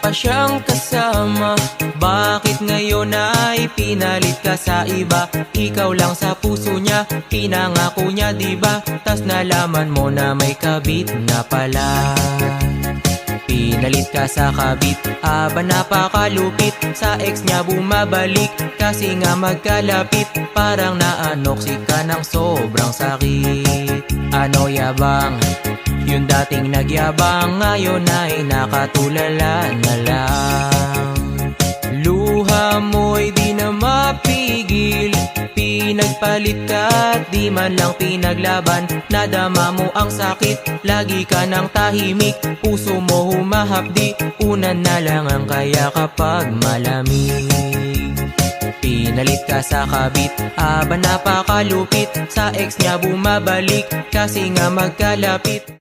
pa siyang kasama. Bakit ngayon ay pinalit ka sa iba? Ikaw lang sa puso niya, pinangako niya diba? Tas nalaman mo na may kabit na pala. Pinalit ka sa kabit, aba napakalupit. Sa ex niya bumabalik, kasi nga magkalapit. Parang naanoksik ka ng sobrang sakit. Ano yabang? Yung dating nagyabang, ngayon ay nakatulala na lang. Luha mo'y di na mapigil, pinagpalit ka at di man lang pinaglaban. Nadama mo ang sakit, lagi ka ng tahimik. Puso mo humahapdi, unan na lang ang kaya kapag malamig. Pinalit ka sa kabit, aba napakalupit. Sa ex niya bumabalik, kasi nga magkalapit.